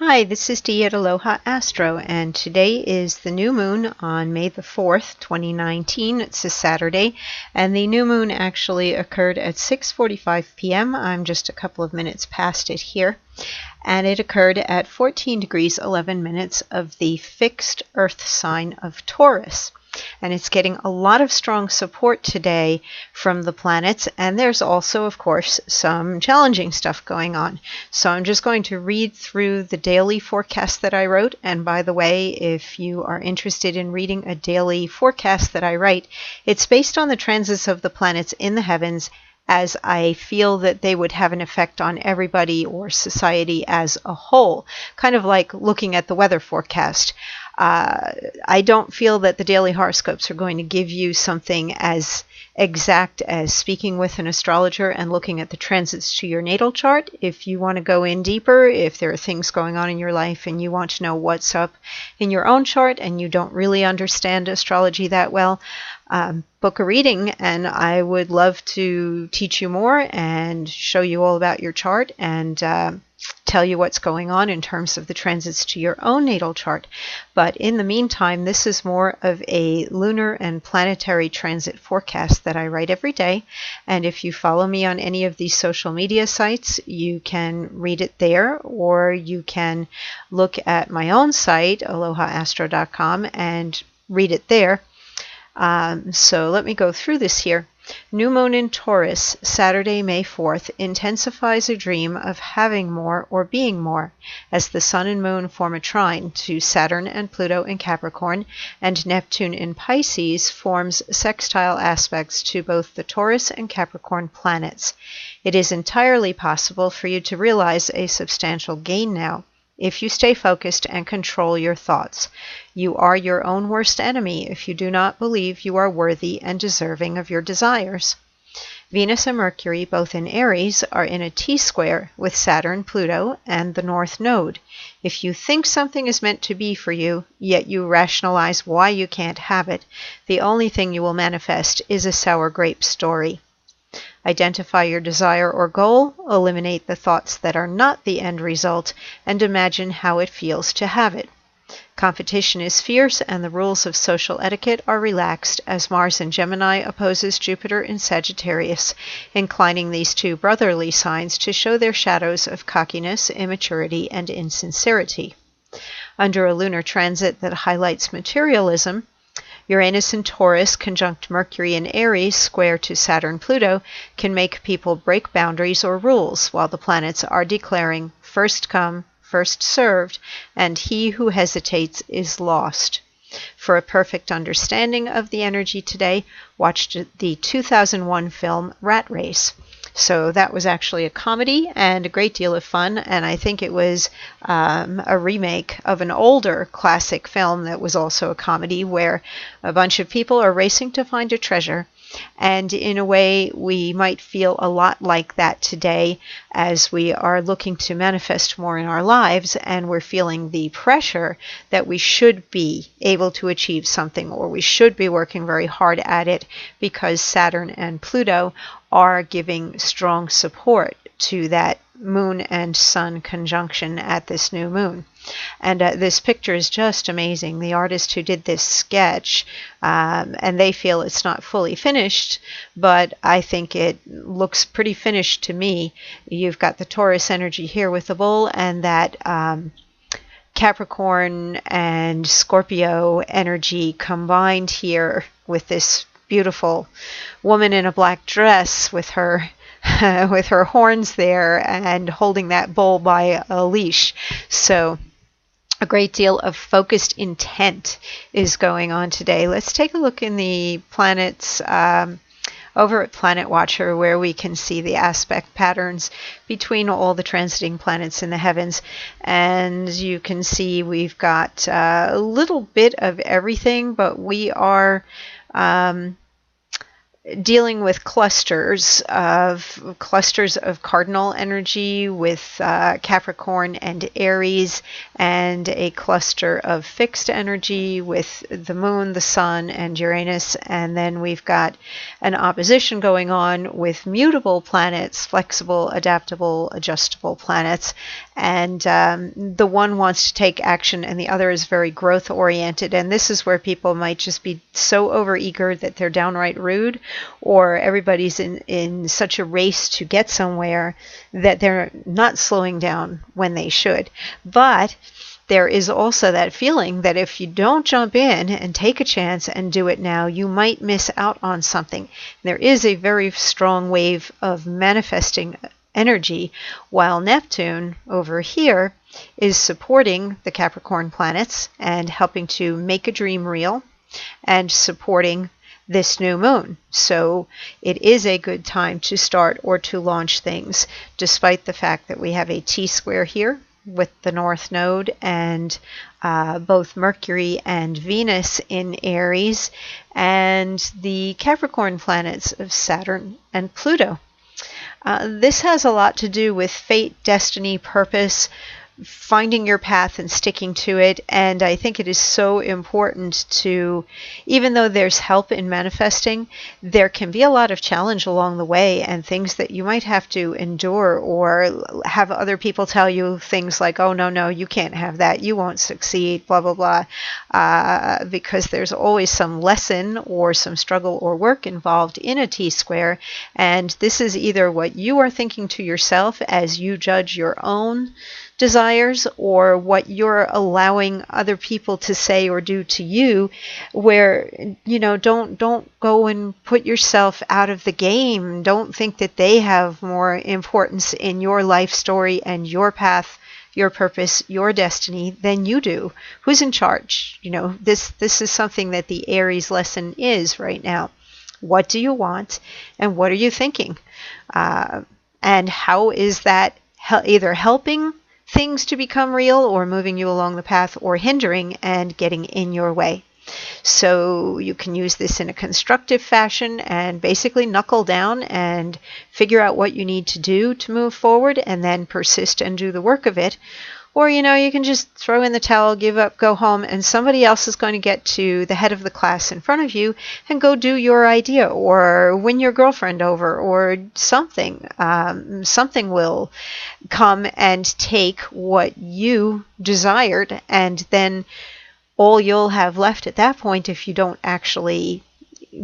Hi, this is Dee at Aloha Astro, and today is the new moon on May the 4th, 2019. It's a Saturday, and the new moon actually occurred at 6:45 p.m. I'm just a couple of minutes past it here, and it occurred at 14 degrees 11 minutes of the fixed Earth sign of Taurus. And it's getting a lot of strong support today from the planets, and there's also, of course, some challenging stuff going on. So I'm just going to read through the daily forecast that I wrote. And by the way, if you are interested in reading a daily forecast that I write, it's based on the transits of the planets in the heavens as I feel that they would have an effect on everybody or society as a whole, kind of like looking at the weather forecast. I don't feel that the daily horoscopes are going to give you something as exact as speaking with an astrologer and looking at the transits to your natal chart. If you want to go in deeper, if there are things going on in your life and you want to know what's up in your own chart and you don't really understand astrology that well, book a reading, and I would love to teach you more and show you all about your chart and tell you what's going on in terms of the transits to your own natal chart. But in the meantime, this is more of a lunar and planetary transit forecast that I write every day. And if you follow me on any of these social media sites, you can read it there, or you can look at my own site, alohaastro.com, and read it there. So let me go through this here. New moon in Taurus, Saturday, May 4th, intensifies a dream of having more or being more, as the sun and moon form a trine to Saturn and Pluto in Capricorn, and Neptune in Pisces forms sextile aspects to both the Taurus and Capricorn planets. It is entirely possible for you to realize a substantial gain now, if you stay focused and control your thoughts. You are your own worst enemy if you do not believe you are worthy and deserving of your desires. Venus and Mercury, both in Aries, are in a T-square with Saturn, Pluto, and the North Node. If you think something is meant to be for you, yet you rationalize why you can't have it, the only thing you will manifest is a sour grape story. Identify your desire or goal, eliminate the thoughts that are not the end result, and imagine how it feels to have it. Competition is fierce, and the rules of social etiquette are relaxed as Mars in Gemini opposes Jupiter in Sagittarius, inclining these two brotherly signs to show their shadows of cockiness, immaturity, and insincerity. Under a lunar transit that highlights materialism, Uranus in Taurus conjunct Mercury in Aries square to Saturn Pluto can make people break boundaries or rules, while the planets are declaring first come, first served, and he who hesitates is lost. For a perfect understanding of the energy today, watch the 2001 film Rat Race. So that was actually a comedy and a great deal of fun, and I think it was a remake of an older classic film that was also a comedy, where a bunch of people are racing to find a treasure. And in a way, we might feel a lot like that today as we are looking to manifest more in our lives, and we're feeling the pressure that we should be able to achieve something, or we should be working very hard at it, because Saturn and Pluto are giving strong support to that moon and sun conjunction at this new moon. And this picture is just amazing. The artist who did this sketch, and they feel it's not fully finished, but I think it looks pretty finished to me. You've got the Taurus energy here with the bull, and that Capricorn and Scorpio energy combined here with this beautiful woman in a black dress with her with her horns there and holding that bull by a leash. So a great deal of focused intent is going on today. Let's take a look in the planets over at Planet Watcher, where we can see the aspect patterns between all the transiting planets in the heavens. And you can see we've got a little bit of everything, but we are dealing with clusters of cardinal energy with Capricorn and Aries, and a cluster of fixed energy with the moon, the sun, and Uranus. And then we've got an opposition going on with mutable planets, flexible, adaptable, adjustable planets. And the one wants to take action and the other is very growth oriented. And this is where people might just be so overeager that they're downright rude, or everybody's in such a race to get somewhere that they're not slowing down when they should. But there is also that feeling that if you don't jump in and take a chance and do it now, you might miss out on something. There is a very strong wave of manifesting energy, while Neptune over here is supporting the Capricorn planets and helping to make a dream real and supporting this new moon. So it is a good time to start or to launch things, despite the fact that we have a T-square here with the North Node and both Mercury and Venus in Aries, and the Capricorn planets of Saturn and Pluto. This has a lot to do with fate, destiny, purpose, finding your path and sticking to it. And I think it is so important to, even though there's help in manifesting, there can be a lot of challenge along the way and things that you might have to endure, or have other people tell you things like, oh, no, you can't have that, you won't succeed, blah, blah, blah, because there's always some lesson or some struggle or work involved in a T-square. And this is either what you are thinking to yourself as you judge your own desires, or what you're allowing other people to say or do to you, where, don't go and put yourself out of the game. Don't think that they have more importance in your life story and your path, your purpose, your destiny than you do. Who's in charge? This is something that the Aries lesson is right now. What do you want, and what are you thinking? And how is that either helping things to become real, or moving you along the path, or hindering and getting in your way? So you can use this in a constructive fashion and basically knuckle down and figure out what you need to do to move forward, and then persist and do the work of it. Or, you can just throw in the towel, give up, go home, and somebody else is going to get to the head of the class in front of you and go do your idea, or win your girlfriend over, or something. Something will come and take what you desired, and then all you'll have left at that point, if you don't actually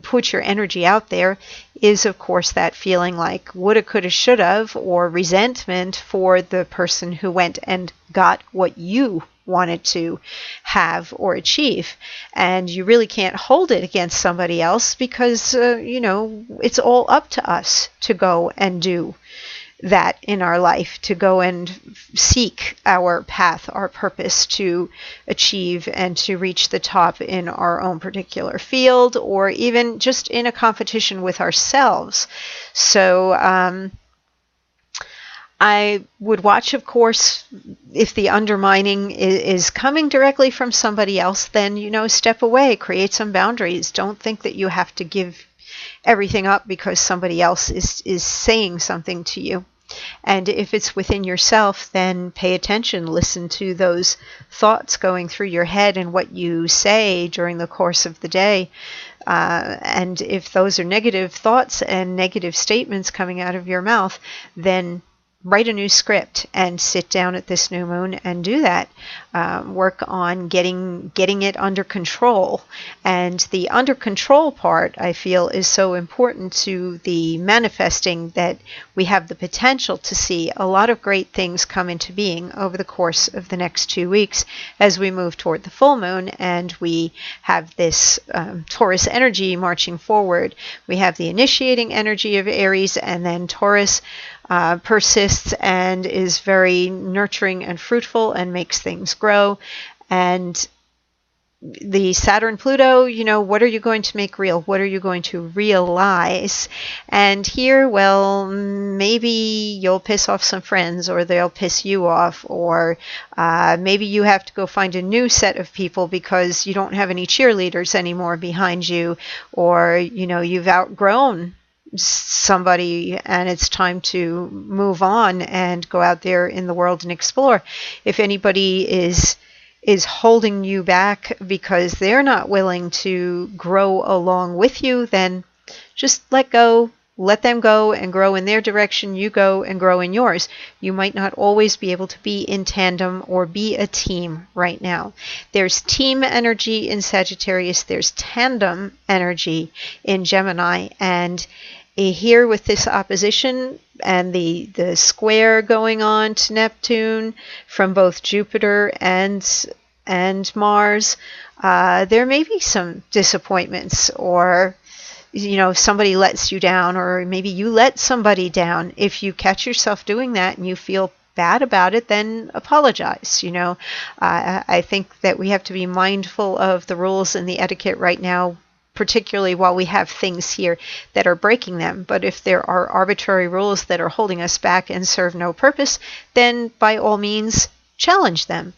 put your energy out there, is of course that feeling like woulda, coulda, shoulda, or resentment for the person who went and got what you wanted to have or achieve. And you really can't hold it against somebody else, because it's all up to us to go and do that in our life, to go and seek our path, our purpose, to achieve and to reach the top in our own particular field, or even just in a competition with ourselves. So I would watch, of course, if the undermining is coming directly from somebody else, then, step away, create some boundaries. Don't think that you have to give everything up because somebody else is saying something to you. And if it's within yourself, then pay attention, listen to those thoughts going through your head and what you say during the course of the day. And if those are negative thoughts and negative statements coming out of your mouth, then write a new script and sit down at this new moon and do that. Work on getting it under control. And the under control part, I feel, is so important to the manifesting, that we have the potential to see a lot of great things come into being over the course of the next 2 weeks as we move toward the full moon, and we have this Taurus energy marching forward. We have the initiating energy of Aries, and then Taurus persists and is very nurturing and fruitful and makes things grow. And the Saturn Pluto, what are you going to make real? What are you going to realize? And here, well, maybe you'll piss off some friends, or they'll piss you off, or maybe you have to go find a new set of people because you don't have any cheerleaders anymore behind you, or you've outgrown somebody and it's time to move on and go out there in the world and explore. If anybody is holding you back because they're not willing to grow along with you, then just let go, let them go and grow in their direction. You go and grow in yours. You might not always be able to be in tandem or be a team right now. There's team energy in Sagittarius. There's tandem energy in Gemini. And here with this opposition and the square going on to Neptune from both Jupiter and Mars, there may be some disappointments, or somebody lets you down, or maybe you let somebody down. If you catch yourself doing that and you feel bad about it, then apologize. I think that we have to be mindful of the rules and the etiquette right now, particularly while we have things here that are breaking them. But if there are arbitrary rules that are holding us back and serve no purpose, then by all means challenge them.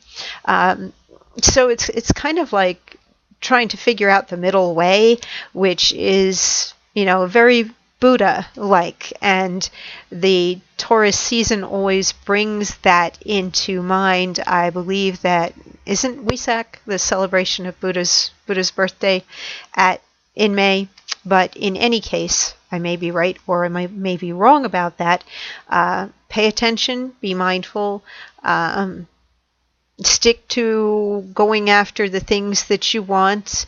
So it's kind of like trying to figure out the middle way, which is, very Buddha-like. And the Taurus season always brings that into mind. I believe that, isn't Wesak the celebration of Buddha's birthday in May? But in any case, I may be right or I may be wrong about that. Pay attention, be mindful, stick to going after the things that you want.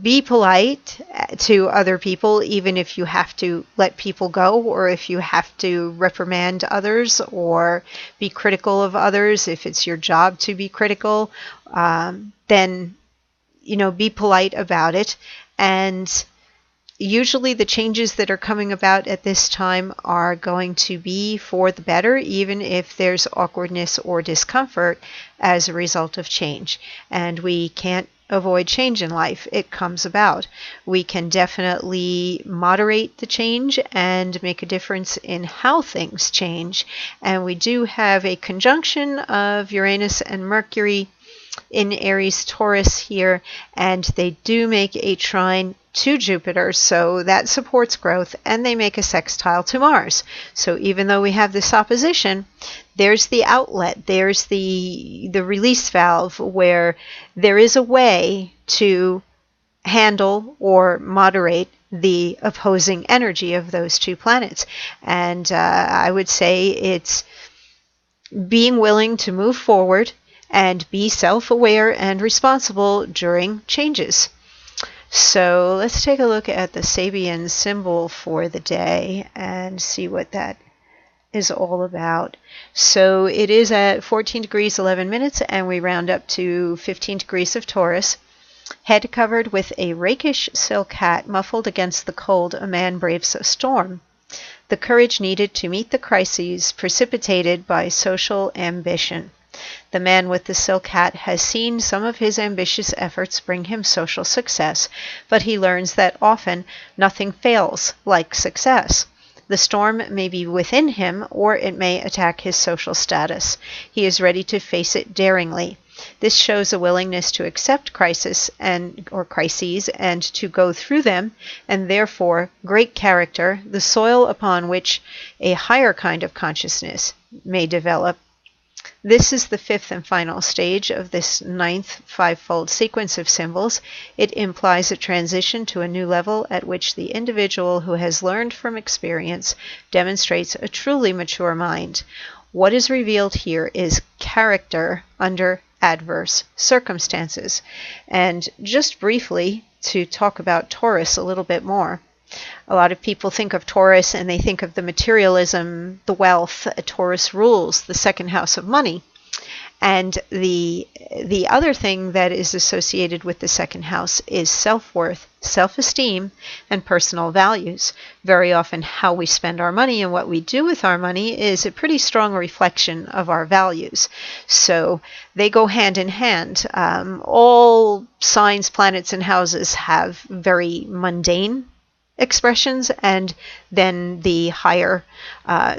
Be polite to other people, even if you have to let people go, or if you have to reprimand others or be critical of others. If it's your job to be critical, then be polite about it. And usually the changes that are coming about at this time are going to be for the better, even if there's awkwardness or discomfort as a result of change. And we can't avoid change in life. It comes about. We can definitely moderate the change and make a difference in how things change. And we do have a conjunction of Uranus and Mercury in Aries Taurus here, and they do make a trine to Jupiter, so that supports growth, and they make a sextile to Mars. So even though we have this opposition, there's the outlet, there's the release valve, where there is a way to handle or moderate the opposing energy of those two planets. And I would say it's being willing to move forward and be self-aware and responsible during changes. So let's take a look at the Sabian symbol for the day and see what that is all about. So it is at 14 degrees 11 minutes, and we round up to 15 degrees of Taurus. Head covered with a rakish silk hat, muffled against the cold, a man braves a storm. The courage needed to meet the crises precipitated by social ambition. The man with the silk hat has seen some of his ambitious efforts bring him social success, but he learns that often nothing fails like success. The storm may be within him, or it may attack his social status. He is ready to face it daringly. This shows a willingness to accept crises and to go through them, and therefore great character, the soil upon which a higher kind of consciousness may develop. This is the fifth and final stage of this ninth fivefold sequence of symbols. It implies a transition to a new level at which the individual who has learned from experience demonstrates a truly mature mind. What is revealed here is character under adverse circumstances. And just briefly, to talk about Taurus a little bit more. A lot of people think of Taurus and they think of the materialism, the wealth. Taurus rules the second house of money. And the other thing that is associated with the second house is self-worth, self-esteem, and personal values. Very often how we spend our money and what we do with our money is a pretty strong reflection of our values. So they go hand in hand. All signs, planets, and houses have very mundane expressions, and then the higher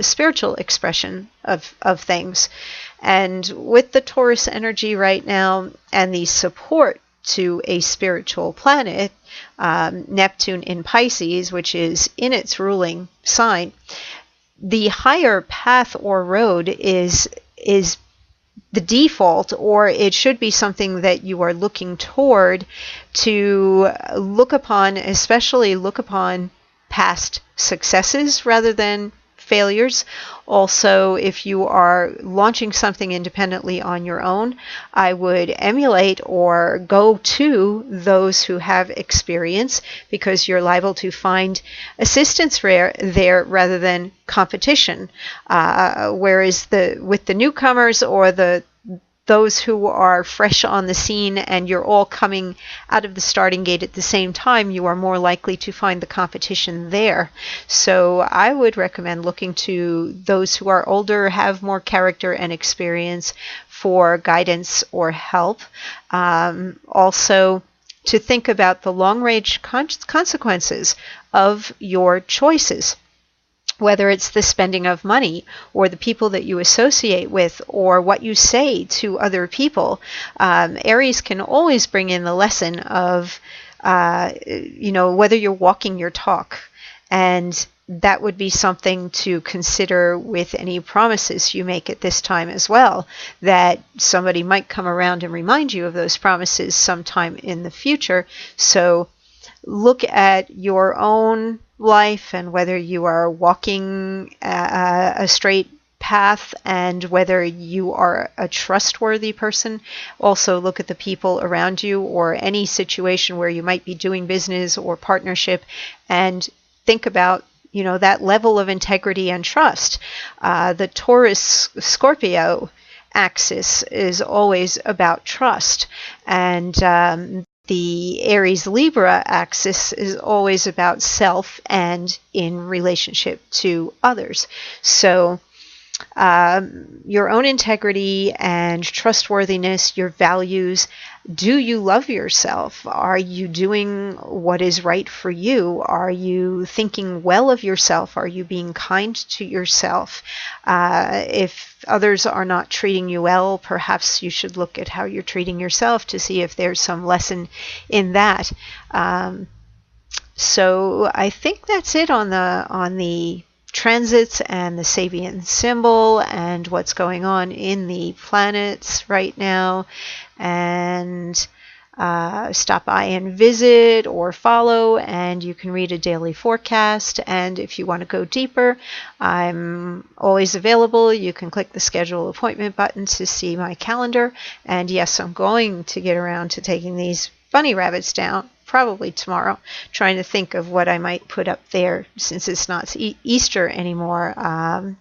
spiritual expression of things. And with the Taurus energy right now and the support to a spiritual planet, Neptune in Pisces, which is in its ruling sign, the higher path or road is the default, or it should be something that you are looking toward to look upon, especially look upon past successes rather than failures. Also, if you are launching something independently on your own, I would emulate or go to those who have experience, because you're liable to find assistance there rather than competition. Whereas with the newcomers or those who are fresh on the scene and you're all coming out of the starting gate at the same time, you are more likely to find the competition there. So I would recommend looking to those who are older, have more character and experience for guidance or help. Also, to think about the long-range consequences of your choices, whether it's the spending of money or the people that you associate with or what you say to other people. Aries can always bring in the lesson of, whether you're walking your talk. And that would be something to consider with any promises you make at this time as well, that somebody might come around and remind you of those promises sometime in the future. So look at your own life and whether you are walking a straight path and whether you are a trustworthy person. Also look at the people around you or any situation where you might be doing business or partnership and think about that level of integrity and trust. The Taurus-Scorpio axis is always about trust, and the Aries-Libra axis is always about self and in relationship to others. So your own integrity and trustworthiness, your values. Do you love yourself? Are you doing what is right for you? Are you thinking well of yourself? Are you being kind to yourself? If others are not treating you well, perhaps you should look at how you're treating yourself to see if there's some lesson in that. So I think that's it on the transits and the Sabian symbol and what's going on in the planets right now. And stop by and visit or follow, and you can read a daily forecast. And if you want to go deeper, I'm always available. You can click the schedule appointment button to see my calendar. And yes, I'm going to get around to taking these bunny rabbits down probably tomorrow, trying to think of what I might put up there since it's not Easter anymore,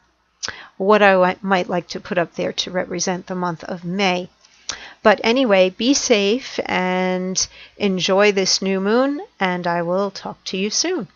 what I might like to put up there to represent the month of May. But anyway, be safe and enjoy this new moon, and I will talk to you soon.